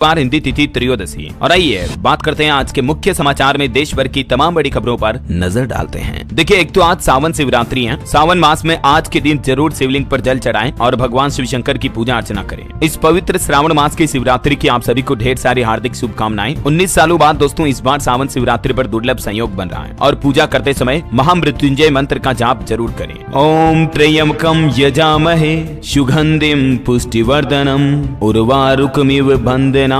पार हिंदी तिथि त्रयोदशी। और आइए बात करते हैं आज के मुख्य समाचार में देश भर की तमाम बड़ी खबरों पर नजर डालते हैं। देखिए, एक तो आज सावन शिवरात्रि है। सावन मास में आज के दिन जरूर शिवलिंग पर जल चढ़ाएं और भगवान शिव शंकर की पूजा अर्चना करें। इस पवित्र श्रावण मास की शिवरात्रि की आप सभी को ढेर सारी हार्दिक शुभकामनाएं। 19 सालों बाद दोस्तों इस बार सावन शिवरात्रि पर दुर्लभ संयोग बन रहा है और पूजा करते समय महामृत्युंजय मंत्र का जाप जरूर करें। ओम त्र्यंबकम यजामहे सुगंधिम पुष्टिवर्धनम उर्वारुकमिव बंधनान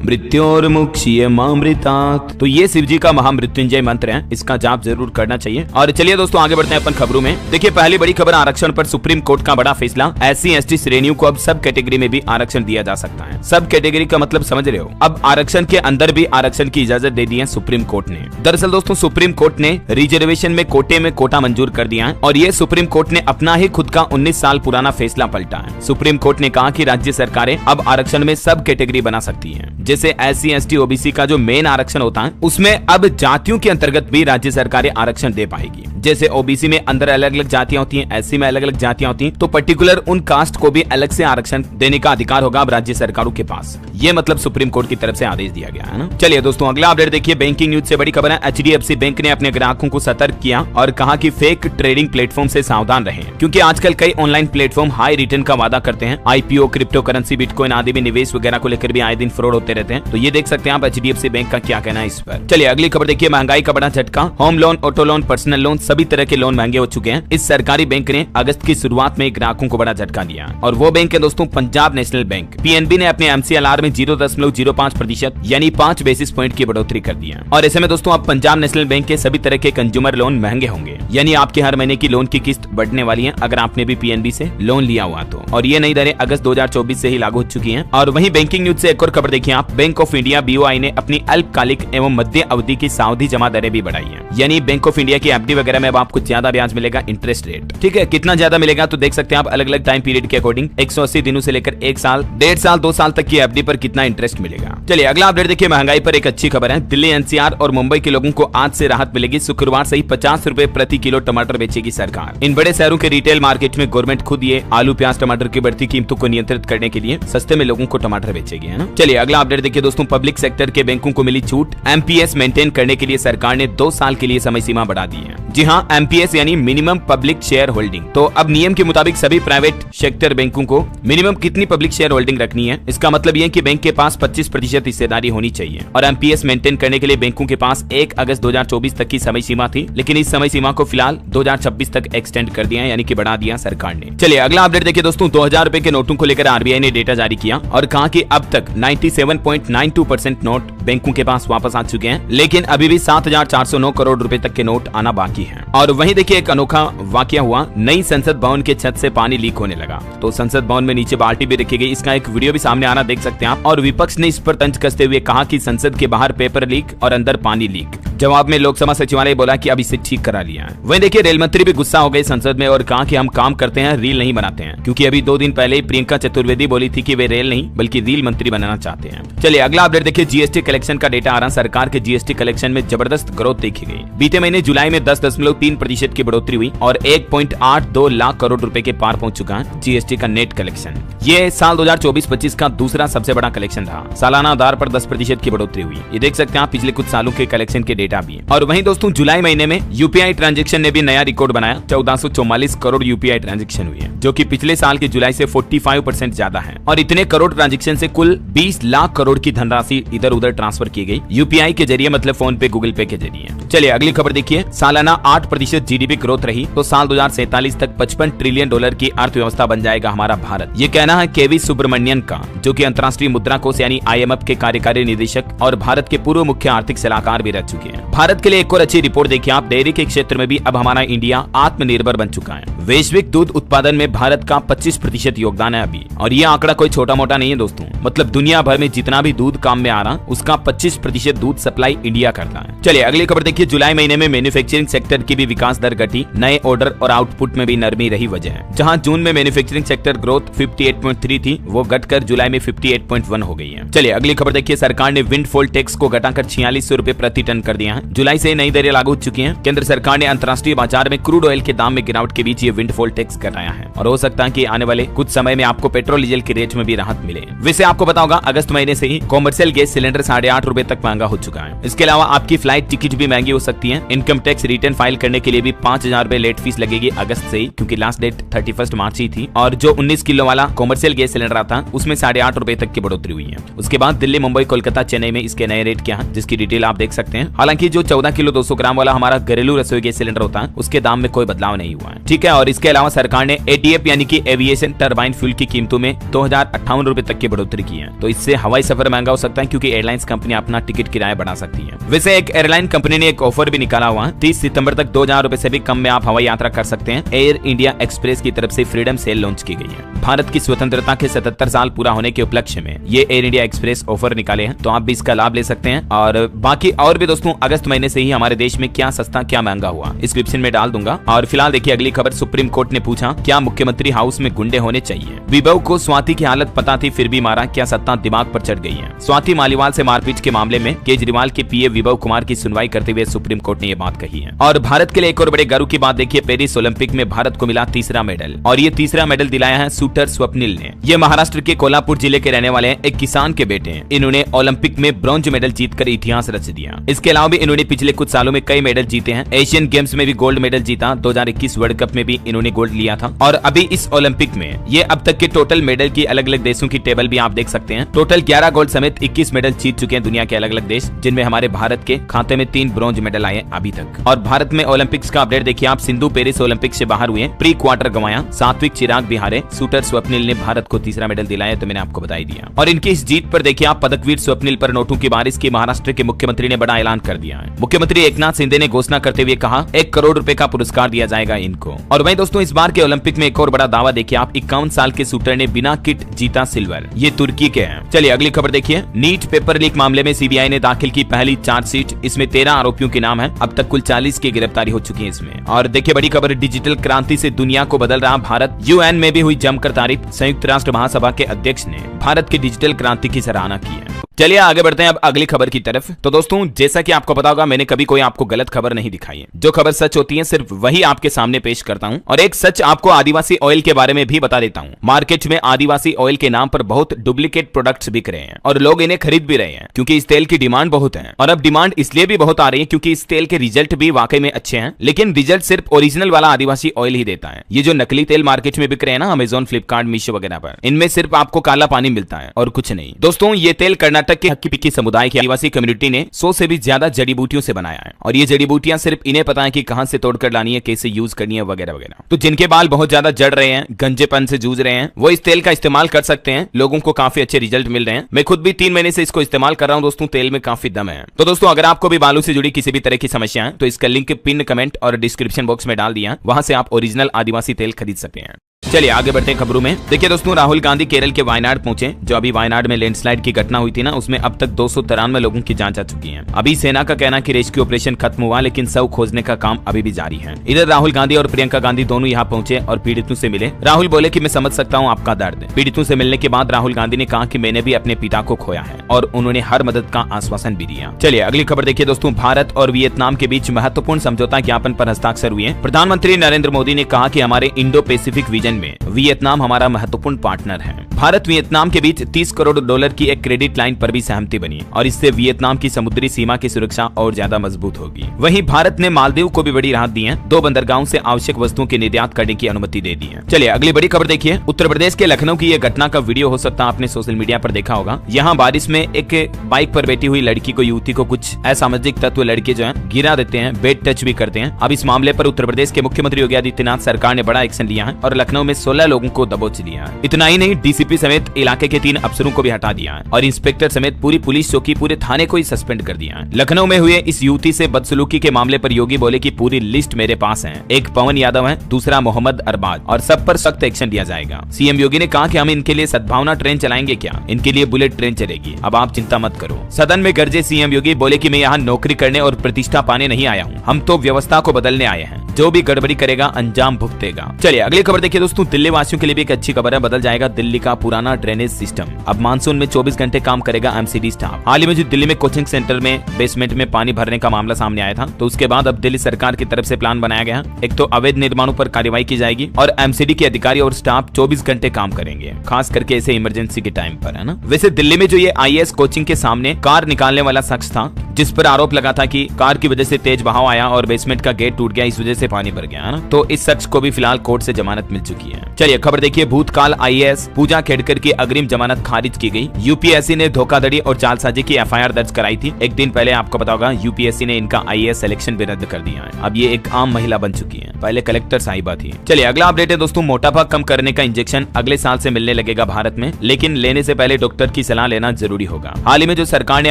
मृत्योर्मुक्षीयमामृतात्। तो ये शिव जी का महामृत्युंजय मंत्र है, इसका जाप जरूर करना चाहिए। और चलिए दोस्तों आगे बढ़ते हैं अपन खबरों में। देखिए, पहली बड़ी खबर आरक्षण पर सुप्रीम कोर्ट का बड़ा फैसला। SC/ST श्रेणियों को अब सब कैटेगरी में भी आरक्षण दिया जा सकता है। सब कैटेगरी का मतलब समझ रहे हो, अब आरक्षण के अंदर भी आरक्षण की इजाजत दे दी है सुप्रीम कोर्ट ने। दरअसल दोस्तों सुप्रीम कोर्ट ने रिजर्वेशन में कोटे में कोटा मंजूर कर दिया है और ये सुप्रीम कोर्ट ने अपना ही खुद का 19 साल पुराना फैसला पलटा है। सुप्रीम कोर्ट ने कहा कि राज्य सरकारें अब आरक्षण में सब कैटेगरी बना सकती हैं। जैसे SC/ST OBC का जो मेन आरक्षण होता है उसमें अब जातियों के अंतर्गत भी राज्य सरकारें आरक्षण दे पाएगी। जैसे OBC में अंदर अलग अलग जातियां होती हैं, SC में अलग अलग जातियां होती हैं, तो पर्टिकुलर उन कास्ट को भी अलग से आरक्षण देने का अधिकार होगा अब राज्य सरकारों के पास। ये मतलब सुप्रीम कोर्ट की तरफ से आदेश दिया गया है ना। चलिए दोस्तों अगला अपडेट देखिए, बैंकिंग न्यूज से बड़ी खबर है। HDFC बैंक ने अपने ग्राहकों को सतर्क किया और कहा कि फेक ट्रेडिंग प्लेटफॉर्म से सावधान रहें, क्योंकि आजकल कई ऑनलाइन प्लेटफॉर्म हाई रिटर्न का वादा करते हैं। IPO, क्रिप्टो करेंसी, बिटकॉइन आदि में निवेश वगैरह को लेकर भी आए दिन फ्रॉड होते रहते हैं। तो ये देख सकते हैं आप HDFC बैंक का क्या कहना है इस पर। चलिए अगली खबर देखिए, महंगाई का बड़ा झटका। Home loan, auto loan, personal loan सभी तरह के लोन महंगे हो चुके हैं। इस सरकारी बैंक ने अगस्त की शुरुआत में ग्राहकों को बड़ा झटका दिया और वो बैंक है दोस्तों पंजाब नेशनल बैंक। PNB ने अपने MCLR में 0.05% यानी 5 बेसिस पॉइंट की बढ़ोतरी कर दी है। और ऐसे में दोस्तों अब पंजाब नेशनल बैंक के सभी तरह के कंज्यूमर लोन महंगे होंगे, यानी आपके हर महीने की लोन की किस्त बढ़ने वाली है अगर आपने भी PNB से लोन लिया हुआ तो। और ये नई दरें अगस्त 2024 से ही लागू हो चुकी है। और वहीं बैंकिंग न्यूज से एक और खबर देखिए आप, बैंक ऑफ इंडिया BOI ने अपनी अल्पकालिक एवं मध्य अवधि की सावधि जमा दरें भी बढ़ाई है। यानी बैंक ऑफ इंडिया की FD वगैरह में अब आपको ज्यादा ब्याज मिलेगा, इंटरेस्ट रेट। ठीक है, कितना ज्यादा मिलेगा तो देख सकते हैं आप अलग अलग टाइम पीरियड के अकॉर्डिंग 180 दिनों से लेकर 1 साल, 1.5 साल, 2 साल तक की FD पर कितना इंटरेस्ट मिलेगा। चलिए अगला अपडेट देखिए, महंगाई पर एक अच्छी खबर है। दिल्ली NCR और मुंबई के लोगों को आज से राहत मिलेगी। शुक्रवार से ही 50 रुपए प्रति किलो टमाटर बेचेगी सरकार। इन बड़े शहरों के रिटेल मार्केट में गवर्नमेंट खुद ये आलू, प्याज, टमाटर की बढ़ती कीमतों को नियंत्रित करने के लिए सस्ते में लोगों को टमाटर बेचेगी, है ना। चलिए अगला अपडेट देखिए दोस्तों, पब्लिक सेक्टर के बैंकों को मिली छूट। MPS मेंटेन करने के लिए सरकार ने 2 साल के लिए समय सीमा बढ़ा दी है। जी हाँ, MPS यानी मिनिमम पब्लिक शेयर होल्डिंग। तो अब नियम के मुताबिक सभी प्राइवेट सेक्टर बैंकों को मिनिमम कितनी पब्लिक शेयर होल्डिंग रखनी है, इसका मतलब यह कि बैंक के पास 25% हिस्सेदारी होनी चाहिए। और MPS मेंटेन करने के लिए बैंकों के पास 1 अगस्त 2024 तक की समय सीमा थी, लेकिन इस समय सीमा को फिलहाल 2026 तक एक्सटेंड कर दिया है, यानी कि बढ़ा दिया सरकार ने। चलिए अगला अपडेट देखिए दोस्तों, 2000 रुपए के नोटों को लेकर RBI ने डेटा जारी किया और कहा कि अब तक 97.92% नोट बैंकों के पास वापस आ चुके हैं, लेकिन अभी भी 7,409 करोड़ रुपए तक के नोट आना बाकी है। और वहीं देखिए एक अनोखा वाकया हुआ, नई संसद भवन के छत से पानी लीक होने लगा। तो संसद भवन में नीचे बाल्टी भी रखी गई, इसका एक वीडियो भी सामने आना देख सकते हैं आप। और विपक्ष ने इस पर तंज कसते हुए कहा कि संसद के बाहर पेपर लीक और अंदर पानी लीक। जवाब में लोकसभा सचिवालय बोला कि अब इसे ठीक करा लिया है। वहीं देखिए रेल मंत्री भी गुस्सा हो गए संसद में और कहा कि हम काम करते हैं, रील नहीं बनाते हैं, क्योंकि अभी 2 दिन पहले ही प्रियंका चतुर्वेदी बोली थी कि वे रेल नहीं बल्कि रील मंत्री बनाना चाहते हैं। चलिए अगला अपडेट देखिए, GST कलेक्शन का डेटा आ रहा। सरकार के GST कलेक्शन में जबरदस्त ग्रोथ देखी गई। बीते महीने जुलाई में 10.3% की बढ़ोतरी हुई और 1.82 लाख करोड़ रुपए के पार पहुंच चुका है GST का नेट कलेक्शन। ये साल 2024-25 का दूसरा सबसे बड़ा कलेक्शन रहा। सालाना आधार पर 10% की बढ़ोतरी हुई। ये देख सकते हैं आप पिछले कुछ सालों के कलेक्शन के डेटा भी। और वहीं दोस्तों जुलाई महीने में UPI ट्रांजैक्शन ने भी नया रिकॉर्ड बनाया। 1444 करोड़ UPI ट्रांजैक्शन हुई है, जो कि पिछले साल के जुलाई से 45% ज्यादा है। और इतने करोड़ ट्रांजैक्शन से कुल 20 लाख करोड़ की धनराशि इधर उधर ट्रांसफर की गई UPI के जरिए, मतलब फोन पे, गूगल पे के जरिए। चलिए अगली खबर देखिए, सालाना 8% GDP ग्रोथ रही तो साल 2047 तक $55 ट्रिलियन की अर्थव्यवस्था बन जाएगा हमारा भारत। ये कहना है KV सुब्रमण्यन का, जो कि अंतर्राष्ट्रीय मुद्रा कोष यानी IMF के कार्यकारी निदेशक और भारत के पूर्व मुख्य आर्थिक सलाहकार भी रह चुके हैं। भारत के लिए एक और अच्छी रिपोर्ट देखिए आप, डेयरी के क्षेत्र में भी अब हमारा इंडिया आत्मनिर्भर बन चुका है। वैश्विक दूध उत्पादन में भारत का 25% योगदान है अभी। और ये आंकड़ा कोई छोटा मोटा नहीं है दोस्तों, मतलब दुनिया भर में जितना भी दूध काम में आ रहा उसका 25% दूध सप्लाई इंडिया करता है। चलिए अगली खबर देखिए, जुलाई महीने में मैन्युफैक्चरिंग सेक्टर की भी विकास दर घटी। नए ऑर्डर और आउटपुट में भी नरमी रही वजह है। जहां जून में मैन्युफैक्चरिंग सेक्टर ग्रोथ 58.3 थी, वो घटकर जुलाई में 58.1 हो गई है। चलिए अगली खबर देखिए, सरकार ने विंडफॉल टैक्स को घटाकर 4600 रुपए प्रति टन कर दिया दिया है। जुलाई से नई दरें लागू हो चुकी हैं। केंद्र सरकार ने अंतर्राष्ट्रीय बाजार में क्रूड ऑयल के दाम में गिरावट के बीच ये विंडफॉल टैक्स कराया है और हो सकता है कि आने वाले कुछ समय में आपको पेट्रोल डीजल के रेट में भी राहत मिले। वैसे आपको पता होगा अगस्त महीने से ही कॉमर्शियल गैस सिलेंडर 8.5 रुपए तक महंगा हो चुका है। इसके अलावा आपकी फ्लाइट टिकट भी महंगी हो सकती है। इनकम टैक्स रिटर्न फाइल करने के लिए भी 5,000 रुपए लेट फीस लगेगी अगस्त से ही, क्योंकि लास्ट डेट 31 मार्च ही थी। और जो 19 किलो वाला कॉमर्शियल गैस सिलेंडर आता उसमें 8.5 रुपए तक की बढ़ोतरी हुई है। उसके बाद दिल्ली, मुंबई, कोलकाता, चेन्नई में इसके नए रेट क्या है, जिसकी डिटेल आप देख सकते हैं। हालांकि जो 14 किलो 200 ग्राम वाला हमारा घरेलू रसोई गैस सिलेंडर होता है उसके दाम में कोई बदलाव नहीं हुआ है, ठीक है। और इसके अलावा सरकार ने एटीएफ यानी कि एविएशन टरबाइन फ्यूल की कीमतों में 2058 रुपए तक की बढ़ोतरी की है। तो इससे हवाई सफर महंगा हो सकता है, क्योंकि एयरलाइंस कंपनी अपना टिकट किराया बढ़ा सकती है। वैसे एक एयरलाइन कंपनी ने एक ऑफर भी निकाला हुआ है। 30 सितंबर तक 2000 रुपए से भी कम में आप हवाई यात्रा कर सकते हैं। एयर इंडिया एक्सप्रेस की तरफ से फ्रीडम सेल लॉन्च की गई है। भारत की स्वतंत्रता के 77 साल पूरा होने के उपलक्ष्य में ये एयर इंडिया एक्सप्रेस ऑफर निकाले हैं, तो आप भी इसका लाभ ले सकते हैं। और बाकी और भी दोस्तों अगस्त महीने से ही हमारे देश में क्या सस्ता क्या महंगा हुआ डिस्क्रिप्शन में डाल दूंगा। और फिलहाल देखिए अगली खबर। सुप्रीम कोर्ट ने पूछा क्या मुख्यमंत्री हाउस में गुंडे होने चाहिए। विभव को स्वाति की हालत पता थी फिर भी मारा, क्या सत्ता दिमाग पर चढ़ गई है। स्वाति मालीवाल से मारपीट के मामले में केजरीवाल के पीए विभव कुमार की सुनवाई करते हुए सुप्रीम कोर्ट ने यह बात कही है। और भारत के लिए एक और बड़े गर्व की बात देखिए, पेरिस ओलंपिक में भारत को मिला तीसरा मेडल, और ये तीसरा मेडल दिलाया है शूटर स्वप्निल ने। ये महाराष्ट्र के कोल्हापुर जिले के रहने वाले हैं, एक किसान के बेटे हैं। इन्होंने ओलंपिक में ब्रॉन्ज मेडल जीतकर इतिहास रच दिया। इसके अलावा भी इन्होंने पिछले कुछ सालों में कई मेडल जीते हैं। एशियन गेम्स में भी गोल्ड मेडल जीता, 2021 वर्ल्ड कप में भी इन्होंने गोल्ड लिया था। और अभी इस ओलंपिक में ये अब तक के टोटल मेडल की अलग अलग देशों की टेबल भी आप देख सकते हैं। टोटल 11 गोल्ड समेत 21 मेडल जीत चुके हैं दुनिया के अलग अलग देश, जिनमें हमारे भारत के खाते में 3 ब्रॉन्ज मेडल आए अभी तक। और भारत में ओलंपिक्स का अपडेट देखिए आप। सिंधु पेरिस ओलंपिक से बाहर हुए, प्री क्वार्टर गंवाया, सात्विक चिराग भी हारे, शूटर स्वप्निल ने भारत को तीसरा मेडल दिलाया, तो मैंने आपको बताई दिया। और इनकी इस जीत पर देखिए आप, पदकवीर स्वप्निल पर नोटों की बारिश की महाराष्ट्र के मुख्यमंत्री ने बड़ा ऐलान कर दिया है। मुख्यमंत्री एकनाथ शिंदे ने घोषणा करते हुए कहा 1 करोड़ रुपए का पुरस्कार दिया जाएगा इनको। और वहीं दोस्तों इस बार के ओलंपिक में एक और बड़ा दावा देखिए आप, 51 साल के शूटर ने बिना किट जीता सिल्वर, ये तुर्की के हैं। चलिए अगली खबर देखिए। नीट पेपर लीक मामले में सीबीआई ने दाखिल की पहली चार्जशीट, इसमें 13 आरोपियों के नाम है। अब तक कुल 40 की गिरफ्तारी हो चुकी है इसमें। और देखिए बड़ी खबर, डिजिटल क्रांति से दुनिया को बदल रहा भारत, यूएन में भी हुई जमकर तारीफ। संयुक्त राष्ट्र महासभा के अध्यक्ष ने भारत की डिजिटल क्रांति की सराहना की है। चलिए आगे बढ़ते हैं अब अगली खबर की तरफ। तो दोस्तों जैसा कि आपको पता होगा मैंने कभी कोई आपको गलत खबर नहीं दिखाई है। जो खबर सच होती है सिर्फ वही आपके सामने पेश करता हूं। और एक सच आपको आदिवासी ऑयल के बारे में भी बता देता हूं। मार्केट में आदिवासी ऑयल के नाम पर बहुत डुप्लीकेट प्रोडक्ट्स बिक रहे हैं और लोग इन्हें खरीद भी रहे हैं, क्योंकि इस तेल की डिमांड बहुत है। और अब डिमांड इसलिए भी बहुत आ रही है क्योंकि इस तेल के रिजल्ट भी वाकई में अच्छे हैं, लेकिन रिजल्ट सिर्फ ओरिजिनल वाला आदिवासी ऑयल ही देता है। ये जो नकली तेल मार्केट में बिक रहे हैं ना, अमेजोन, फ्लिपकार्ट, मीशो वगैरह पर, इनमें सिर्फ आपको काला पानी मिलता है और कुछ नहीं। दोस्तों ये तेल कर्नाटक के हक्की पिक्की समुदाय की आदिवासी कम्युनिटी ने 100 से भी ज्यादा जड़ी बूटियों से बनाया है। और ये जड़ी बूटियां सिर्फ इन्हें पता है कि कहां से तोड़कर लानी है, कैसे यूज करनी है वगैरह वगैरह। तो जिनके बाल बहुत ज्यादा जड़ रहे हैं, गंजेपन से जूझ रहे हैं, वो इस तेल का इस्तेमाल कर सकते हैं। लोगों को काफी अच्छे रिजल्ट मिल रहे हैं। मैं खुद भी 3 महीने से इसको इस्तेमाल कर रहा हूं दोस्तों। तेल में काफी दम है। तो दोस्तों अगर आपको भी बालों से जुड़ी किसी भी तरह की समस्या है तो इसका लिंक पिन कमेंट और डिस्क्रिप्शन बॉक्स में डाल दिया, वहां से आप ओरिजिनल आदिवासी तेल खरीद सकते हैं। चलिए आगे बढ़ते हैं खबरों में। देखिए दोस्तों राहुल गांधी केरल के वायनाड पहुंचे। जो अभी वायनाड में लैंडस्लाइड की घटना हुई थी ना, उसमें अब तक 293 लोगों की जान जा चुकी है। अभी सेना का कहना है कि रेस्क्यू ऑपरेशन खत्म हुआ, लेकिन शव खोजने का काम अभी भी जारी है। इधर राहुल गांधी और प्रियंका गांधी दोनों यहाँ पहुंचे और पीड़ितों से मिले। राहुल बोले कि मैं समझ सकता हूँ आपका दर्द। पीड़ितों से मिलने के बाद राहुल गांधी ने कहा कि मैंने भी अपने पिता को खोया है, और उन्होंने हर मदद का आश्वासन भी दिया। चलिए अगली खबर देखिए दोस्तों। भारत और वियतनाम के बीच महत्वपूर्ण समझौता ज्ञापन पर हस्ताक्षर हुए। प्रधानमंत्री नरेंद्र मोदी ने कहा कि हमारे इंडो पैसिफिक विजन में वियतनाम हमारा महत्वपूर्ण पार्टनर है। भारत वियतनाम के बीच $30 करोड़ की एक क्रेडिट लाइन पर भी सहमति बनी, और इससे वियतनाम की समुद्री सीमा की सुरक्षा और ज्यादा मजबूत होगी। वहीं भारत ने मालदीव को भी बड़ी राहत दी है। 2 बंदरगाहों से आवश्यक वस्तुओं के निर्यात करने की अनुमति दे दी है। चलिए अगली बड़ी खबर देखिए। उत्तर प्रदेश के लखनऊ की यह घटना का वीडियो हो सकता है आपने सोशल मीडिया पर देखा होगा। यहाँ बारिश में एक बाइक पर बैठी हुई लड़की को, युवती को, कुछ असामाजिक तत्व लड़के जो है गिरा देते हैं, बेड टच भी करते हैं। अब इस मामले पर उत्तर प्रदेश के मुख्यमंत्री योगी आदित्यनाथ सरकार ने बड़ा एक्शन लिया है और लखनऊ में 16 लोगों को दबोच लिया है। इतना ही नहीं, डीसीपी समेत इलाके के 3 अफसरों को भी हटा दिया है और इंस्पेक्टर समेत पूरी पुलिस चौकी, पूरे थाने को ही सस्पेंड कर दिया है। लखनऊ में हुए इस युवती से बदसलूकी के मामले पर योगी बोले कि पूरी लिस्ट मेरे पास है। एक पवन यादव है, दूसरा मोहम्मद अरबाज, और सब पर सख्त एक्शन लिया जाएगा। सीएम योगी ने कहा कि हम इनके लिए सद्भावना ट्रेन चलाएंगे, क्या इनके लिए बुलेट ट्रेन चलेगी, अब आप चिंता मत करो। सदन में गरजे सीएम योगी, बोले कि मैं यहाँ नौकरी करने और प्रतिष्ठा पाने नहीं आया हूँ, हम तो व्यवस्था को बदलने आए हैं। जो भी गड़बड़ी करेगा अंजाम भुगतेगा। चलिए अगली खबर देखिए दोस्तों, दिल्ली वासियों के लिए भी एक अच्छी खबर है, बदल जाएगा दिल्ली का पुराना ड्रेनेज सिस्टम। अब मानसून में 24 घंटे काम करेगा एमसीडी स्टाफ। हाल ही में जो दिल्ली में कोचिंग सेंटर में बेसमेंट में पानी भरने का मामला सामने आया था, तो उसके बाद अब दिल्ली सरकार की तरफ से प्लान बनाया गया। एक तो अवैध निर्माणों पर कार्रवाई की जाएगी और एमसीडी के अधिकारी और स्टाफ 24 घंटे काम करेंगे, खास करके ऐसे इमरजेंसी के टाइम पर, है ना। वैसे दिल्ली में जो ये आईएएस कोचिंग के सामने कार निकालने वाला शख्स था, जिस पर आरोप लगा था कि कार की वजह से तेज बहाव आया और बेसमेंट का गेट टूट गया, इस वजह से पानी भर गया, है ना। तो इस शख्स को भी फिलहाल कोर्ट से जमानत मिल चुकी है। चलिए खबर देखिए, भूतकाल आईएएस पूजा खेड़कर की अग्रिम जमानत खारिज की गई। यूपीएससी ने धोखाधड़ी और जालसाजी की एफआईआर दर्ज कराई थी। एक दिन पहले आपको पता होगा यूपीएससी ने इनका आईएएस सिलेक्शन भी रद्द कर दिया है। अब ये एक आम महिला बन चुकी है, पहले कलेक्टर साहिबा थी। चलिए अगला अपडेट है दोस्तों, मोटापा कम करने का इंजेक्शन अगले साल से मिलने लगेगा भारत में, लेकिन लेने से पहले डॉक्टर की सलाह लेना जरूरी होगा। हाल ही में जो सरकार ने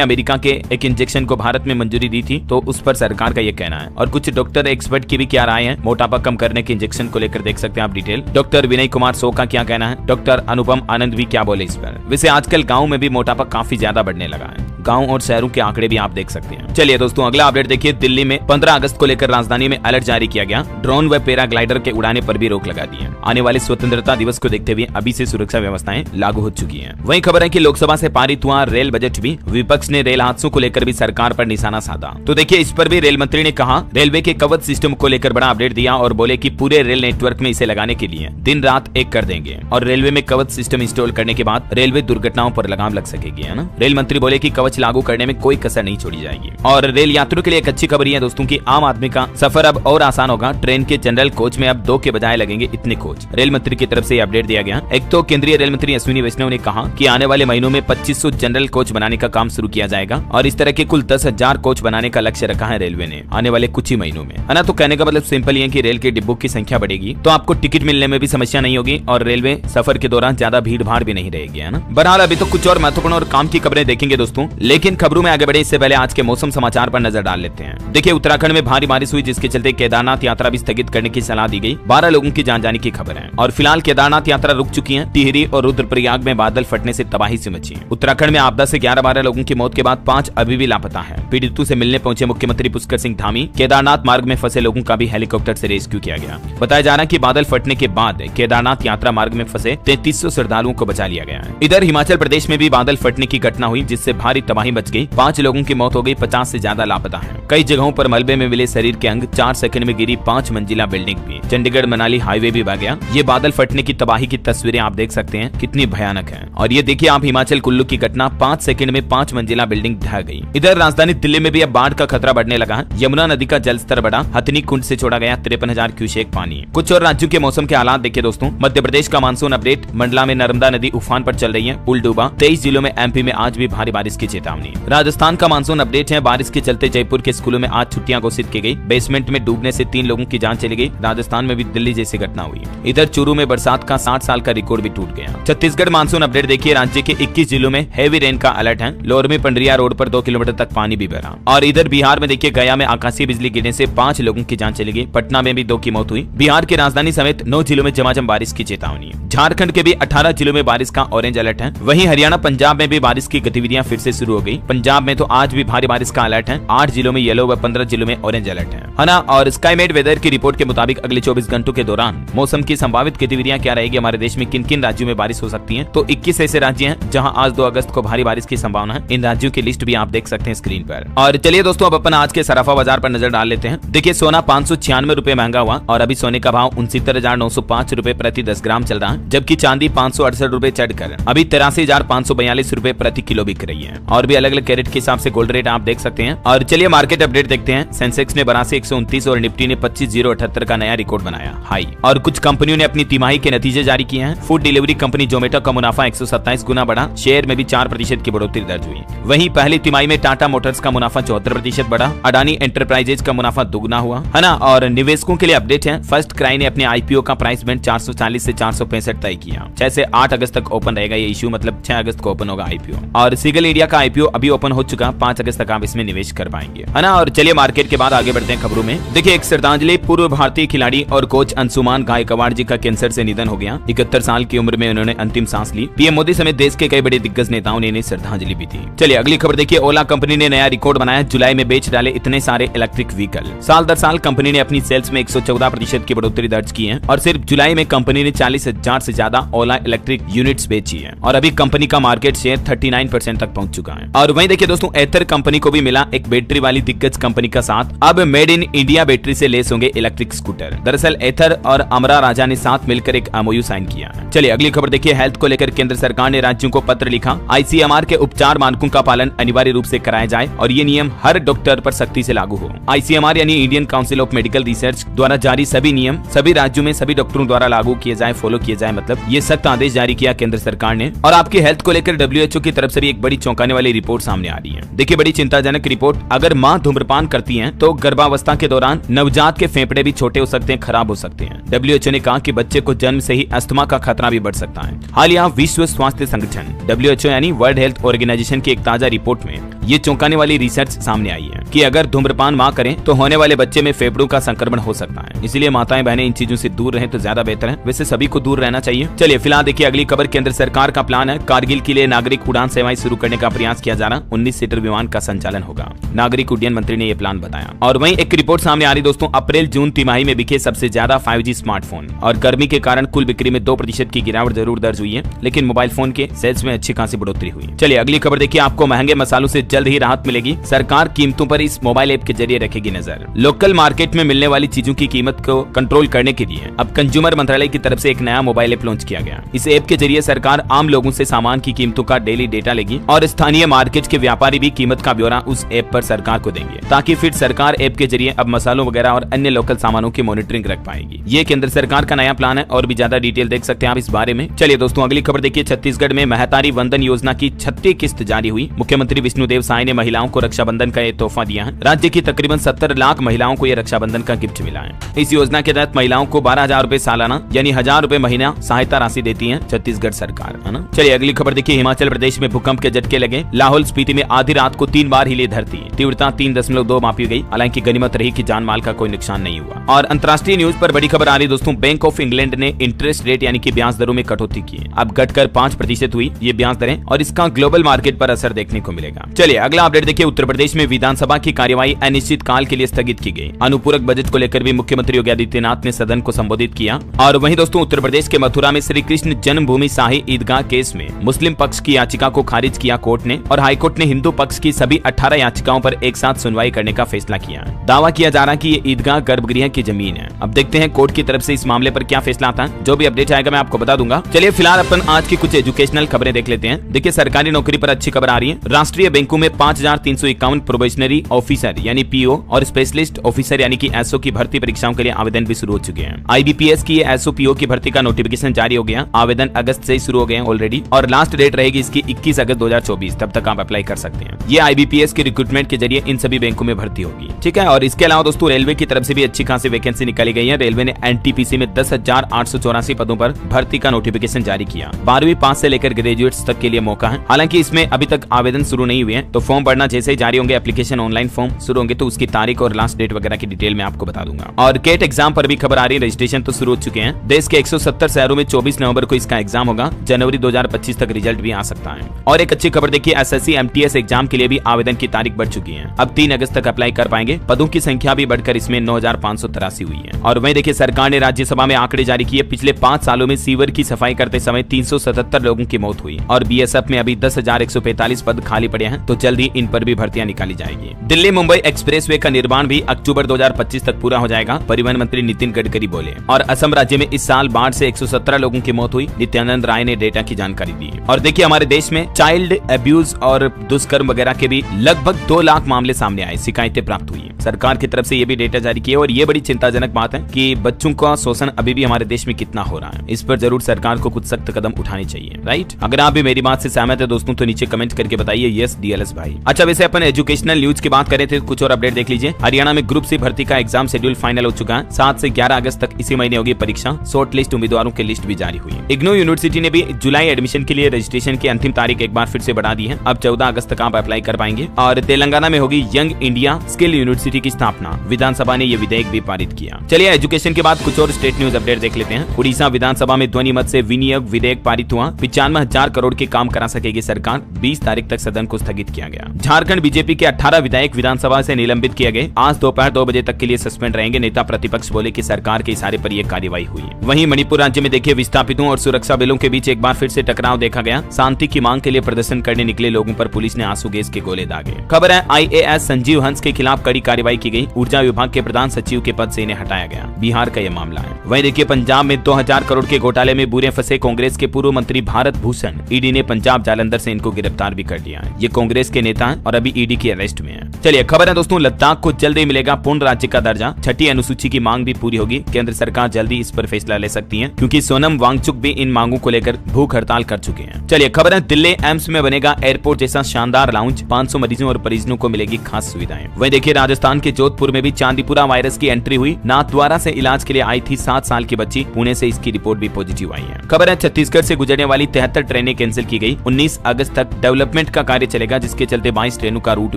अमेरिका के एक इंजेक्शन को भारत में मंजूरी दी थी, तो उस पर सरकार का ये कहना है और कुछ डॉक्टर एक्सपर्ट की भी क्या राय है मोटापा कम करने के इंजेक्शन को लेकर, देख सकते हैं आप डिटेल। डॉक्टर विनय कुमार सो का क्या कहना है, डॉक्टर अनुपम आनंद भी क्या बोले इस पर। वैसे आजकल गाँव में भी मोटापा काफी ज्यादा बढ़ने लगा है, गांव और शहरों के आंकड़े भी आप देख सकते हैं। चलिए दोस्तों अगला अपडेट देखिए, दिल्ली में 15 अगस्त को लेकर राजधानी में अलर्ट जारी किया गया। ड्रोन व पैराग्लाइडर के उड़ाने पर भी रोक लगा दी है। आने वाले स्वतंत्रता दिवस को देखते हुए अभी से सुरक्षा व्यवस्थाएं लागू हो चुकी हैं। वहीं खबर है कि लोकसभा से पारित हुआ रेल बजट भी, विपक्ष ने रेल हादसों को लेकर भी सरकार पर निशाना साधा। तो देखिए इस पर भी रेल मंत्री ने कहा, रेलवे के कवच सिस्टम को लेकर बड़ा अपडेट दिया और बोले कि पूरे रेल नेटवर्क में इसे लगाने के लिए दिन रात एक कर देंगे और रेलवे में कवच सिस्टम इंस्टॉल करने के बाद रेलवे दुर्घटनाओं पर लगाम लग सकेगी, है ना। रेल मंत्री बोले कि कवच लागू करने में कोई कसर नहीं छोड़ी जाएगी। और रेल यात्रियों के लिए एक अच्छी खबर है दोस्तों कि आम आदमी का सफर अब और आसान होगा। ट्रेन के जनरल कोच में अब 2 के बजाय लगेंगे इतने कोच। रेल मंत्री की तरफ से ये अपडेट दिया गया। एक तो केंद्रीय रेल मंत्री अश्विनी वैष्णव ने कहा कि आने वाले महीनों में 2500 जनरल कोच बनाने का काम शुरू किया जाएगा और इस तरह के कुल 10,000 कोच बनाने का लक्ष्य रखा है रेलवे ने आने वाले कुछ ही महीनों में, है ना। तो कहने का मतलब सिंपल ये है कि रेल के डिब्बों की संख्या बढ़ेगी तो आपको टिकट मिलने में भी समस्या नहीं होगी और रेलवे सफर के दौरान ज्यादा भीड़ भाड़ भी नहीं रहेगी, है ना। बहरहाल अभी तो कुछ और महत्वपूर्ण और काम की खबरें देखेंगे दोस्तों, लेकिन खबरों में आगे बढ़े इससे पहले आज के मौसम समाचार पर नजर डाल लेते हैं। देखिए उत्तराखंड में भारी बारिश हुई, जिसके चलते केदारनाथ यात्रा भी स्थगित करने की सलाह दी गई। 12 लोगों की जान जाने की खबर है और फिलहाल केदारनाथ यात्रा रुक चुकी है। टिहरी और रुद्रप्रयाग में बादल फटने से तबाही से मची। उत्तराखंड में आपदा से 11-12 लोगों की मौत के बाद 5 अभी भी लापता है। पीड़ितों से मिलने पहुंचे मुख्यमंत्री पुष्कर सिंह धामी। केदारनाथ मार्ग में फंसे लोगों का भी हेलीकॉप्टर से रेस्क्यू किया गया। बताया जा रहा है कि बादल फटने के बाद केदारनाथ यात्रा मार्ग में फंसे 3300 श्रद्धालुओं को बचा लिया गया है। इधर हिमाचल प्रदेश में भी बादल फटने की घटना हुई, जिससे भारी तबाही मच गई। 5 लोगों की मौत हो गई, 50 से ज्यादा लापता है। कई जगहों पर मलबे में मिले शरीर के अंग, 4 सेकंड में गिरी 5 मंजिला बिल्डिंग भी। चंडीगढ़ मनाली हाईवे भी बह गया। ये बादल फटने की तबाही की तस्वीरें आप देख सकते हैं, कितनी भयानक है। और ये देखिए आप हिमाचल कुल्लू की घटना, 5 सेकंड में 5 मंजिला बिल्डिंग ढह गई। इधर राजधानी दिल्ली में भी अब बाढ़ का खतरा बढ़ने लगा है। यमुना नदी का जलस्तर बढ़ा, हथनी कुंड से छोड़ा गया 53,000 क्यूसेक पानी। कुछ और राज्यों के मौसम के हालात देखिए दोस्तों, मध्य प्रदेश का मानसून अपडेट, मंडला में नर्मदा नदी उफान पर चल रही है, पुल डूबा। 23 जिलों में एमपी में आज भी भारी बारिश की चेतावनी। राजस्थान का मानसून अपडेट है, बारिश के चलते जयपुर के स्कूलों में आज छुट्टियां घोषित की गई। बेसमेंट में डूबने से 3 लोगों की जान चली गई। राजस्थान में भी दिल्ली जैसी घटना हुई। इधर चूरू में बरसात का 60 साल का रिकॉर्ड भी टूट गया। छत्तीसगढ़ मानसून अपडेट देखिए, राज्य के 21 जिलों में हैवी रेन का अलर्ट है। लोअर में पंडरिया रोड पर 2 किलोमीटर तक पानी भी बह रहा। और इधर बिहार में देखिए, गया में आकाशीय बिजली गिरने से 5 लोगों की जान चली गई। पटना में भी 2 की मौत हुई। बिहार की राजधानी समेत 9 जिलों में झमाझम बारिश की चेतावनी। झारखंड के भी 18 जिलों में बारिश का ऑरेंज अलर्ट है। वहीं हरियाणा पंजाब में भी बारिश की गतिविधियां फिर से शुरू हो गई। पंजाब में तो आज भी भारी बारिश का अलर्ट है। 8 जिलों में येलो व 15 जिलों में ऑरेंज अलर्ट है ना। और स्काईमेट वेदर की रिपोर्ट के मुताबिक अगले 24 घंटों के दौरान मौसम की संभावित गतिविधियां क्या रहेगी, हमारे देश में किन किन राज्यों में बारिश हो सकती है। तो 21 ऐसे राज्य हैं जहां आज 2 अगस्त को भारी बारिश की संभावना है। इन राज्यों की लिस्ट भी आप देख सकते हैं स्क्रीन पर। और चलिए दोस्तों अब अपन आज के सराफा बाजार पर नजर डाल लेते हैं। देखिए सोना 596 रुपए महंगा हुआ और अभी सोने का भाव 69,905 रुपए प्रति 10 ग्राम चल रहा है, जबकि चांदी 568 रुपए चढ़कर अभी 83,542 रुपए प्रति किलो बिक रही है। और भी अलग अलग कैरेट के हिसाब से गोल्ड रेट आप देख सकते हैं। और चलिए मार्केट अपडेट देखते हैं। सेंसेक्स ने 82,129 और निफ्टी ने 25,078 का नया रिकॉर्ड बनाया हाई। और कुछ कंपनियों ने अपनी तिमाही के नतीजे जारी किए हैं। फूड डिलीवरी कंपनी जोमेटो का मुनाफा 127 गुना बढ़ा, शेयर में भी 4% की बढ़ोतरी दर्ज हुई। वहीं पहली तिमाही में टाटा मोटर्स का मुनाफा 74% बढ़ा। अडानी एंटरप्राइजेज का मुनाफा दुगना हुआ, है ना। और निवेशकों के लिए अपडेट है, फर्स्ट क्राई ने अपने आईपीओ का प्राइस बैंड 440 से 465 तय किया। 6 से 8 अगस्त तक ओपन रहेगा ये इश्यू, मतलब 6 अगस्त को ओपन होगा आईपीओ। और सिगल इंडिया का आईपीओ अभी ओपन हो चुका, 5 अगस्त तक आप इसमें निवेश कर पाएंगे, है ना। और चलिए मार्केट के बाद आगे बढ़ते हैं खबरों में। देखिए एक श्रद्धांजलि, पूर्व भारतीय खिलाड़ी और कोच अंशुमान गायकवाड़ जी का कैंसर से निधन हो गया। 71 साल की उम्र में उन्होंने अंतिम सांस ली। पीएम मोदी समेत देश के कई बड़े दिग्गज नेताओं ने इन्हें श्रद्धांजलि भी दी। चलिए अगली खबर देखिए, ओला कंपनी ने नया रिकॉर्ड बनाया, जुलाई में बेच डाले इतने सारे इलेक्ट्रिक व्हीकल। साल दर साल कंपनी ने अपनी सेल्स में 114% की बढ़ोतरी दर्ज की है और सिर्फ जुलाई में कंपनी ने 40,000 से ज्यादा ओला इलेक्ट्रिक यूनिट्स बेची है और अभी कंपनी का मार्केट शेयर 39% तक पहुंच चुका है। और वहीं देखिए दोस्तों, एथर कंपनी को भी मिला एक बैटरी वाली दिग्गज कंपनी का साथ, अब मेड इन इंडिया बैटरी से लेस होंगे इलेक्ट्रिक स्कूटर। दरअसल एथर और अमरा राजा ने साथ मिलकर एक एमओयू साइन किया है। चलिए अगली खबर देखिए, हेल्थ को लेकर केंद्र सरकार ने राज्यों को पत्र लिखा, आईसीएमआर के उपचार मानकों का पालन अनिवार्य रूप से कराया जाए और ये नियम हर डॉक्टर पर सख्ती से लागू हो। आईसीएमआर यानी Indian council of medical research द्वारा जारी सभी नियम सभी राज्यों में सभी डॉक्टरों द्वारा लागू किए जाए, फॉलो किए जाए, मतलब ये सख्त आदेश जारी किया केंद्र सरकार ने। और आपकी हेल्थ को लेकर डब्ल्यूएचओ की तरफ से भी एक बड़ी चौंकाने वाली रिपोर्ट सामने आ रही है। देखिए बड़ी चिंताजनक रिपोर्ट, अगर मां धूम्रपान करती हैं तो गर्भावस्था के दौरान नवजात के फेफड़े भी छोटे हो सकते हैं, खराब हो सकते हैं। डब्ल्यूएचओ ने कहा कि बच्चे को जन्म से ही अस्थमा का खतरा भी बढ़ सकता है। हाल ही विश्व स्वास्थ्य संगठन डब्ल्यूएचओ यानी वर्ल्ड हेल्थ ऑर्गेनाइजेशन की एक ताजा रिपोर्ट में ये चौंकाने वाली रिसर्च सामने आई है कि अगर धूम्रपान मां करें तो होने वाले बच्चे में फेफड़ों का संक्रमण हो सकता है। इसलिए माताएं बहनें इन चीजों से दूर रहें तो ज्यादा बेहतर है। वैसे सभी को दूर रहना चाहिए। चलिए फिलहाल देखिए अगली खबर, केंद्र सरकार का प्लान है कारगिल के लिए नागरिक उड़ान सेवाएं शुरू करने का प्रयास किया जा रहा। 19 सीटर विमान का संचालन होगा, नागरिक उड्डयन मंत्री ने यह प्लान बताया। और वहीं एक रिपोर्ट सामने आ रही दोस्तों, अप्रैल जून तिमाही में बिके सबसे ज्यादा 5G स्मार्टफोन और गर्मी के कारण कुल बिक्री में 2% की गिरावट जरूर दर्ज हुई है, लेकिन मोबाइल फोन के सेल्स में अच्छी खासी बढ़ोतरी हुई। चलिए अगली खबर देखिए, आपको महंगे मसालों से जल्द ही राहत मिलेगी, सरकार कीमतों पर इस मोबाइल ऐप के जरिए रखेगी नजर। लोकल मार्केट में मिलने वाली चीजों की कीमत को कंट्रोल करने के लिए अब कंज्यूमर मंत्रालय की तरफ से एक नया मोबाइल ऐप लॉन्च किया गया। इस ऐप के जरिए सरकार आम लोगों से सामान की कीमतों का डेली डेटा लेगी और स्थानीय मार्केट के व्यापारी भी कीमत का ब्यौरा उस ऐप पर सरकार को देंगे, ताकि फिर सरकार ऐप के जरिए अब मसालों वगैरह और अन्य लोकल सामानों की मॉनिटरिंग रख पाएगी। ये केंद्र सरकार का नया प्लान है और भी ज्यादा डिटेल देख सकते हैं आप इस बारे में। चलिए दोस्तों अगली खबर देखिए, छत्तीसगढ़ में महतारी वंदन योजना की 36 किस्त जारी हुई। मुख्यमंत्री विष्णुदेव साय ने महिलाओं को रक्षाबंधन का ये तोहफा दिया है। राज्य की तकरीबन 70 लाख महिलाओं को यह रक्षाबंधन का गिफ्ट मिला है। इस योजना के तहत महिलाओं को 12,000 रुपए सालाना यानी 1,000 रुपए महीना सहायता राशि देती है छत्तीसगढ़ सरकार, है ना। चलिए अगली खबर देखिए, हिमाचल प्रदेश में भूकंप के झटके लगे। लाहौल स्पीति में आधी रात को 3 बार हिली धरती, तीव्रता 3.2 मापी गई। हालांकि गनीमत रही कि जान माल का कोई नुकसान नहीं हुआ। और अंतर्राष्ट्रीय न्यूज पर बड़ी खबर आ रही दोस्तों, बैंक ऑफ इंग्लैंड ने इंटरेस्ट रेट यानी कि ब्याज दरों में कटौती की, अब घटकर 5% हुई ये ब्याज दरें और इसका ग्लोबल मार्केट पर असर देखने को मिलेगा। चलिए अगला अपडेट देखिए, उत्तर प्रदेश में विधानसभा की कार्यवाही अनिश्चित काल के लिए स्थगित की गई। अनुपूरक बजट को लेकर भी मुख्यमंत्री योगी आदित्यनाथ ने सदन को संबोधित किया। और वहीं दोस्तों उत्तर प्रदेश के मथुरा में श्री कृष्ण जन्मभूमि शाही ईदगाह केस में मुस्लिम पक्ष की याचिका को खारिज किया कोर्ट ने और हाईकोर्ट ने हिंदू पक्ष की सभी 18 याचिकाओं पर एक साथ सुनवाई करने का फैसला किया। दावा किया जा रहा है कि ये ईदगाह गर्भगृह की जमीन है। अब देखते हैं कोर्ट की तरफ से इस मामले पर क्या फैसला आता है। जो भी अपडेट आएगा मैं आपको बता दूंगा। चलिए फिलहाल अपन आज की कुछ एजुकेशनल खबरें देख लेते हैं। देखिए सरकारी नौकरी पर अच्छी खबर आ रही है। राष्ट्रीय बैंकों में 5,351 प्रोबेशनरी ऑफिसर यानी पीओ और स्पेशलिस्ट ऑफिसर यानी कि एसओ की भर्ती परीक्षाओं के लिए आवेदन भी शुरू हो चुके हैं। आईबीपीएस की एसओ पीओ की भर्ती का नोटिफिकेशन जारी हो गया। आवेदन अगस्त से ही शुरू हो गए हैं ऑलरेडी और लास्ट डेट रहेगी इसकी 21 अगस्त 2024, तब तक आप अप्लाई कर सकते हैं। ये आईबीपीएस के रिक्रूटमेंट के जरिए इन सभी बैंकों में भर्ती होगी, ठीक है। और इसके अलावा दोस्तों रेलवे की तरफ से भी अच्छी खासी वैकेंसी निकाली गई है। रेलवे ने एनटीपीसी में 10,884 पदों पर भर्ती का नोटिफिकेशन जारी किया। 12वीं पास से लेकर ग्रेजुएट्स तक के लिए मौका है। हालांकि इसमें अभी तक आवेदन शुरू नहीं हुए हैं, तो फॉर्म भरना जैसे ही जारी होंगे, एप्लीकेशन ऑनलाइन फॉर्म शुरू होंगे तो उसकी तारीख और लास्ट डेट वगैरह की डिटेल में आपको बता दूंगा। और केट एग्जाम पर भी खबर आ रही है, रजिस्ट्रेशन तो शुरू हो चुके हैं। देश के 170 शहरों में 24 नवंबर को इसका एग्जाम होगा। जनवरी 2025 तक रिजल्ट भी आ सकता है। और एक अच्छी खबर देखिए, एसएससी एमटीएस एग्जाम के लिए भी आवेदन की तारीख बढ़ चुकी है। अब 3 अगस्त तक अप्लाई कर पाएंगे। पदों की संख्या भी बढ़कर इसमें 9,583 हुई है। और वहीं देखिए सरकार ने राज्यसभा में आंकड़े जारी किए। पिछले 5 सालों में सीवर की सफाई करते समय 377 लोगों की मौत हुई और बीएसएफ में अभी 10,145 पद खाली पड़े हैं, तो जल्द ही इन पर भी भर्तियां निकाली जाएगी। दिल्ली मुंबई एक्सप्रेसवे का निर्माण भी अक्टूबर 2025 तक पूरा हो जाएगा, परिवहन मंत्री नितिन गडकरी बोले। और असम राज्य में इस साल बाढ़ से 117 लोगों की मौत हुई। नित्यानंद राय ने डेटा की जानकारी दी। और देखिए हमारे देश में चाइल्ड अब्यूज और दुष्कर्म वगैरह के भी लगभग 2 लाख मामले सामने आए, शिकायतें प्राप्त हुई। सरकार की तरफ से ये भी डेटा जारी किया और ये बड़ी चिंताजनक बात है कि बच्चों का शोषण अभी भी हमारे देश में कितना हो रहा है। इस पर जरूर सरकार को कुछ सख्त कदम उठाने चाहिए, राइट। अगर आप भी मेरी बात से सहमत है दोस्तों तो नीचे कमेंट करके बताइए यस डीएलएस भाई। अच्छा, वैसे अपन एजुकेशनल न्यूज की बात करें थे, कुछ और अपडेट देख लीजिए। हरियाणा में ग्रुप सी भर्ती का एग्जाम शेड्यूल फाइनल हो चुका है। 7 से 11 अगस्त तक इसी महीने होगी परीक्षा। शॉर्ट लिस्ट उम्मीदवारों की लिस्ट भी जारी हुई है। इग्नू यूनिवर्सिटी ने भी जुलाई एडमिशन के लिए रजिस्ट्रेशन की अंतिम तारीख एक बार फिर से बढ़ा दी है। अब 14 अगस्त तक आप अप्लाई कर पाएंगे। और तेलंगाना में होगी यंग इंडिया स्किल यूनिवर्सिटी की स्थापना। विधानसभा ने यह विधेयक भी पारित किया। चलिए एजुकेशन के बाद कुछ और स्टेट न्यूज अपडेट देख लेते हैं। उड़ीसा विधानसभा में ध्वनि मत से विनियोग विधेयक पारित हुआ। 95,000 करोड़ के काम करा सकेगी सरकार। 20 तारीख तक सदन को स्थगित किया गया। झारखंड बीजेपी के 18 विधायक विधानसभा से निलंबित किए गए। आज दोपहर 2 बजे तक के लिए सस्पेंड रहेंगे। नेता प्रतिपक्ष बोले कि सरकार के इशारे पर यह कार्रवाई हुई। वहीं मणिपुर राज्य में देखिए विस्थापितों और सुरक्षा बलों के बीच एक बार फिर से टकराव देखा गया। शांति की मांग के लिए प्रदर्शन करने निकले लोगों पर पुलिस ने आंसू गैस के गोले दागे। खबर है आईएएस संजीव हंस के खिलाफ कड़ी कार्रवाई की गई। ऊर्जा विभाग के प्रधान सचिव के पद से इन्हें हटाया गया। बिहार का यह मामला है। वहीं देखिए पंजाब में 2000 करोड़ के घोटाले में बुरे फंसे कांग्रेस के पूर्व मंत्री भारत भूषण। ईडी ने पंजाब जालंधर से इनको गिरफ्तार भी कर लिया है। ये कांग्रेस के नेता हैं और अभी ईडी की अरेस्ट में है। चलिए खबर है दोस्तों, लद्दाख को जल्द ही मिलेगा पूर्ण राज्य का दर्जा। छठी अनुसूची की मांग भी पूरी होगी। केंद्र सरकार जल्दी इस पर फैसला ले सकती है क्योंकि सोनम वांगचुक भी इन मांगों को लेकर भूख हड़ताल कर चुके हैं। चलिए खबर है, दिल्ली एम्स में बनेगा एयरपोर्ट जैसा शानदार लाउंज। 500 मरीजों और परिजनों को मिलेगी खास सुविधाएं। वहीं देखिए राजस्थान के जोधपुर में भी चांदीपुरा वायरस की एंट्री हुई। नाथद्वारा से इलाज के लिए आई थी 7 साल की बच्ची। पुणे से इसकी रिपोर्ट भी पॉजिटिव आई है। खबर है छत्तीसगढ़ से गुजरने वाली 73 ट्रेनें कैंसिल की गई। 19 अगस्त तक डेवलपमेंट का कार्य चलेगा जिसके चलते 22 ट्रेनों का रूट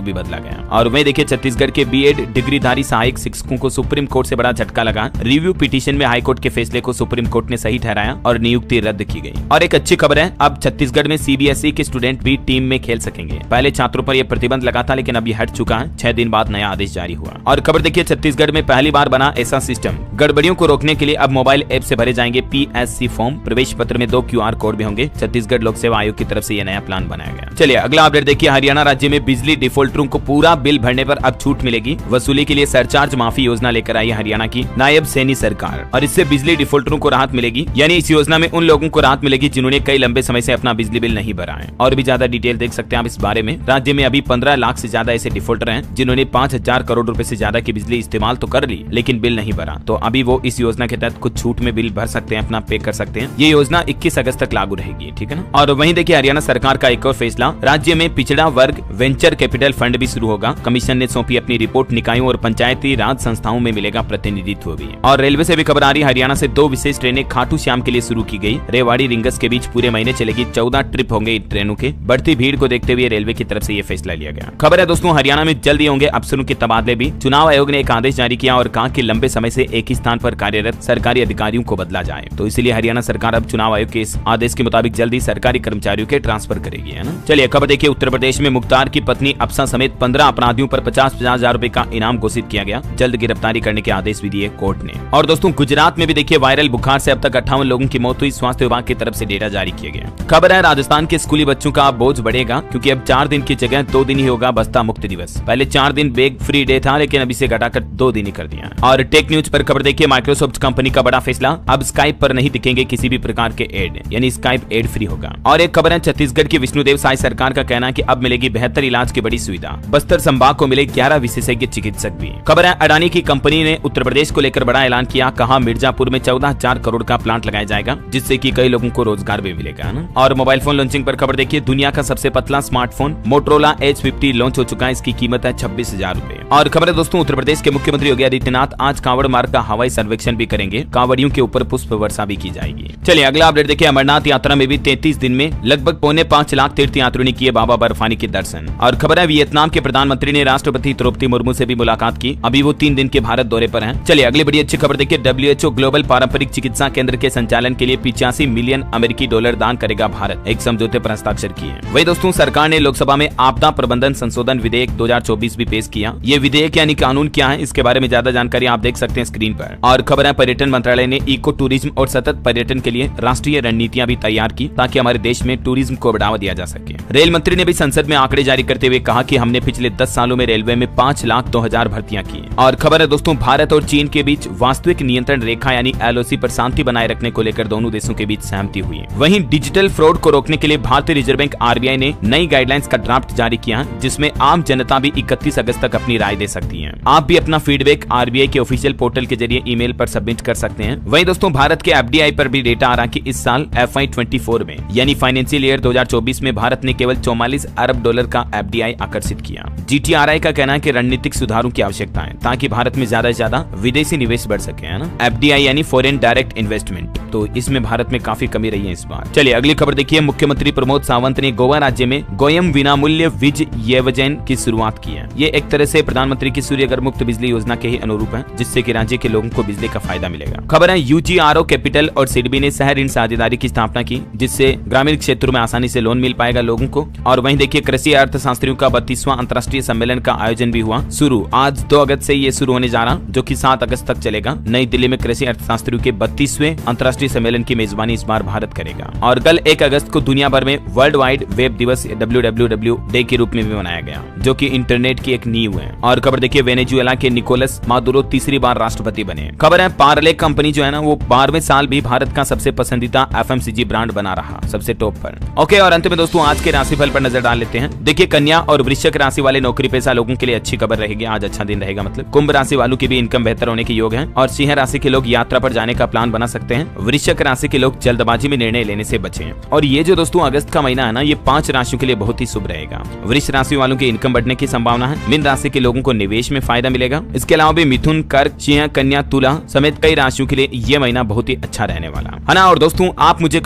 भी बदला गया। और वहीं देखिए छत्तीसगढ़ के बीएड डिग्रीधारी सहायक शिक्षकों को सुप्रीम कोर्ट से बड़ा झटका लगा। रिव्यू पिटीशन में हाईकोर्ट के फैसले को सुप्रीम कोर्ट ने सही ठहराया और नियुक्ति रद्द की गई। और एक अच्छी खबर है, अब छत्तीसगढ़ में सीबीएसई के स्टूडेंट भी टीम में खेल सकेंगे। पहले छात्रों पर यह प्रतिबंध लगा था लेकिन अब यह हट चुका है। 6 दिन बाद नया आदेश जारी हुआ। और खबर देखिए छत्तीसगढ़ में पहली बार बना ऐसा सिस्टम। गड़बड़ियों को रोकने के लिए अब मोबाइल ऐप से भरे जाएंगे पीएससी फॉर्म। प्रवेश पत्र में 2 QR कोड भी होंगे। छत्तीसगढ़ लोक सेवा आयोग की तरफ से यह नया प्लान बनाया गया। चलिए अगला अपडेट देखिए, हरियाणा राज्य में बिजली डिफॉल्टरों को पूरा बिल भरने पर अब छूट मिलेगी। वसूली के लिए सरचार्ज माफी योजना लेकर आई है हरियाणा की नायब सैनी सरकार और इससे बिजली डिफॉल्टरों को राहत मिलेगी। यानी इस योजना में उन लोगों को राहत मिलेगी जिन्होंने कई लंबे समय से अपना बिजली बिल नहीं भरा है। और भी ज्यादा डिटेल देख सकते हैं आप इस बारे में। राज्य में अभी 15 लाख से ज्यादा ऐसे डिफॉल्टर हैं जिन्होंने 5000 करोड़ रुपए से ज्यादा की बिजली इस्तेमाल तो कर ली लेकिन बिल नहीं भरा। तो अभी वो इस योजना के तहत कुछ छूट में बिल भर सकते हैं, अपना पे कर सकते हैं। ये योजना 21 अगस्त तक लागू रहेगी, ठीक है ना। और वहीं देखिए हरियाणा सरकार का एक और फैसला, राज्य में पिछड़ा वर्ग वेंचर कैपिटल फंड भी शुरू होगा। कमीशन ने सौंपी अपनी रिपोर्ट। निकायों और पंचायती राज संस्थाओं में मिलेगा प्रतिनिधित्व भी। और रेलवे से भी खबर आ रही है, हरियाणा से 2 विशेष ट्रेनें खाटू श्याम के लिए शुरू की गई। रेवाड़ी रिंगस के बीच पूरे महीने चलेगी। 14 ट्रिप होंगे इन ट्रेनों के। बढ़ती भीड़ को देखते हुए रेलवे की तरफ से ये फैसला लिया गया। खबर है दोस्तों, हरियाणा में जल्दी होंगे अफसरों के तबादले भी। चुनाव आयोग ने एक आदेश जारी किया और कहा कि लंबे समय से एक ही स्थान पर कार्यरत सरकारी अधिकारियों को बदला जाए। तो इसलिए हरियाणा सरकार अब चुनाव आयोग के इस आदेश के मुताबिक जल्दी सरकारी कर्मचारियों के ट्रांसफर करेगी, है ना। चलिए खबर देखिए, उत्तर प्रदेश में मुख्तार की पत्नी अफसा समेत 15 अपराधियों पर 50-50 हजार रुपए का इनाम घोषित किया गया। जल्द गिरफ्तारी करने के आदेश भी दिए कोर्ट ने। और दोस्तों गुजरात में भी देखिए वायरल बुखार से अब तक 58 लोगों की मौत हुई। स्वास्थ्य विभाग की तरफ से डेटा जारी किया गया। खबर है राजस्थान के स्कूली बच्चों का बोझ बढ़ेगा क्योंकि अब 4 दिन की जगह 2 दिन ही होगा बस्ता मुक्त दिवस। पहले 4 दिन बैग फ्री डे था लेकिन अभी से घटाकर 2 दिन ही कर दिया। और टेक न्यूज पर खबर देखिए, माइक्रोसॉफ्ट कंपनी का बड़ा फैसला, अब स्काइप पर नहीं दिखेंगे किसी भी प्रकार के एड, यानी स्काइप एड फ्री होगा। और एक खबर है छत्तीसगढ़ की विष्णुदेव साय सरकार का कहना है कि अब मिलेगी बेहतर इलाज की बड़ी सुविधा। बस्तर संभाग को मिले 11 विशेषज्ञ चिकित्सक भी। खबर है अडानी की कंपनी ने उत्तर प्रदेश को लेकर बड़ा ऐलान किया। कहा मिर्जापुर में 14,000 करोड़ का प्लांट लगाया जाएगा जिससे कि कई लोगों को रोजगार भी मिलेगा ना। और मोबाइल फोन लॉन्चिंग पर खबर देखिए, दुनिया का सबसे पतला स्मार्टफोन मोटरोला H50 लॉन्च हो चुका है। इसकी कीमत है 26,000 रुपए। और खबर है दोस्तों, उत्तर प्रदेश के मुख्यमंत्री योगी आदित्यनाथ आज कांवड़ मार्ग का हवाई सर्वेक्षण भी करेंगे। कांवड़ियों के ऊपर पुष्प वर्षा भी की जाएगी। चलिए अगला अपडेट देखिए, अमरनाथ यात्रा में भी 33 दिन में लगभग 4.25 लाख तीर्थ यात्रियों ने किए बाबा बर्फानी के दर्शन। और खबर है वियतनाम के प्रधानमंत्री ने राष्ट्रपति द्रौपदी मुर्मू से भी मुलाकात की। अभी वो 3 दिन के भारत दौरे पर हैं। चलिए अगली बड़ी अच्छी खबर देखिए, WHO ग्लोबल पारंपरिक चिकित्सा केंद्र के संचालन के लिए 85 मिलियन अमेरिकी डॉलर दान करेगा भारत। एक समझौते पर हस्ताक्षर किए। वही दोस्तों सरकार ने लोकसभा में आपदा प्रबंधन संशोधन विधेयक 2024 भी पेश किया। ये विधेयक यानी कानून क्या है, इसके बारे में ज्यादा जानकारी आप देख सकते हैं स्क्रीन पर। और खबर है पर्यटन मंत्रालय ने इको टूरिज्म और सतत पर्यटन के लिए राष्ट्रीय रणनीतियां भी तैयार की ताकि हमारे देश में टूरिज्म को बढ़ावा दिया जा सके। रेल मंत्री ने भी संसद में आंकड़े जारी करते हुए कहा कि हमने पिछले 10 सालों में रेलवे में 5,02,000 भर्तियां की। और खबर है दोस्तों भारत और चीन के बीच वास्तविक नियंत्रण रेखा यानी LOC पर शांति बनाए रखने को लेकर दोनों देशों के बीच सहमति हुई है। वहीं डिजिटल फ्रॉड को रोकने के लिए भारतीय रिजर्व बैंक RBI ने नई गाइडलाइंस का ड्राफ्ट जारी किया जिसमें आम जनता भी 31 अगस्त तक अपनी राय राय दे सकती हैं। आप भी अपना फीडबैक आरबीआई के ऑफिशियल पोर्टल के जरिए ईमेल पर सबमिट कर सकते हैं। वहीं दोस्तों भारत के एफडीआई पर भी डेटा आ रहा कि इस साल FY24 में यानी फाइनेंशियल ईयर 2024 में भारत ने केवल 44 अरब डॉलर का एफडीआई आकर्षित किया। जीटीआरआई का कहना है कि रणनीतिक सुधारों की आवश्यकता है ताकि भारत में ज्यादा से ज्यादा विदेशी निवेश बढ़ सके, है ना। एफडीआई यानी फॉरेन डायरेक्ट इन्वेस्टमेंट, तो इसमें भारत में काफी कमी रही है इस बार। चलिए अगली खबर देखिए। मुख्यमंत्री प्रमोद सावंत ने गोवा राज्य में गोयम विनामूल्य वीज योजन की शुरुआत की है। ये एक तरह से प्रधानमंत्री की सूर्यघर मुक्त बिजली योजना के ही अनुरूप है, जिससे कि राज्य के लोगों को बिजली का फायदा मिलेगा। खबर है यूजीआरओ कैपिटल और सिडबी ने शहर ऋण साझेदारी की स्थापना की, जिससे ग्रामीण क्षेत्रों में आसानी से लोन मिल पाएगा लोगों को। और वहीं देखिए कृषि अर्थशास्त्रियों का 32वां अंतर्राष्ट्रीय सम्मेलन का आयोजन भी हुआ शुरू। आज 2 अगस्त से ये शुरू होने जा रहा, जो कि 7 अगस्त तक चलेगा। नई दिल्ली में कृषि अर्थशास्त्रियों के 32वें अंतर्राष्ट्रीय सम्मेलन की मेजबानी इस बार भारत करेगा। और कल 1 अगस्त को दुनिया भर में वर्ल्ड वाइड वेब दिवस WWW डे के रूप में भी मनाया गया, जो कि इंटरनेट की एक नींव है। और खबर देखिए वेनेजुएला के निकोलस मादुरो तीसरी बार राष्ट्रपति बने। खबर है पार्ले कंपनी जो है ना वो 12वें साल भी भारत का सबसे पसंदीदा FMCG ब्रांड बना रहा, सबसे टॉप पर। ओके, और अंत में दोस्तों आज के राशिफल पर नजर डाल लेते हैं। देखिए कन्या और वृश्चिक राशि वाले नौकरी पेशा लोगों के लिए अच्छी खबर रहेगी, आज अच्छा दिन रहेगा मतलब। कुंभ राशि वालों की भी इनकम बेहतर होने के योग है। और सिंह राशि के लोग यात्रा पर जाने का प्लान बना सकते हैं। वृश्चिक राशि के लोग जल्दबाजी में निर्णय लेने से बचें। और ये जो दोस्तों अगस्त का महीना है ना, ये 5 राशियों के लिए बहुत ही शुभ रहेगा। वृष राशि वालों की इनकम बढ़ने की संभावना है। मीन राशि के लोगों को निवेश में फायदा मिलेगा। इसके अलावा भी मिथुन, कर्क, सिंह, कन्या, तुला समेत कई राशियों के लिए ये महीना बहुत ही अच्छा रहने वाला है ना। और दोस्तों आप मुझे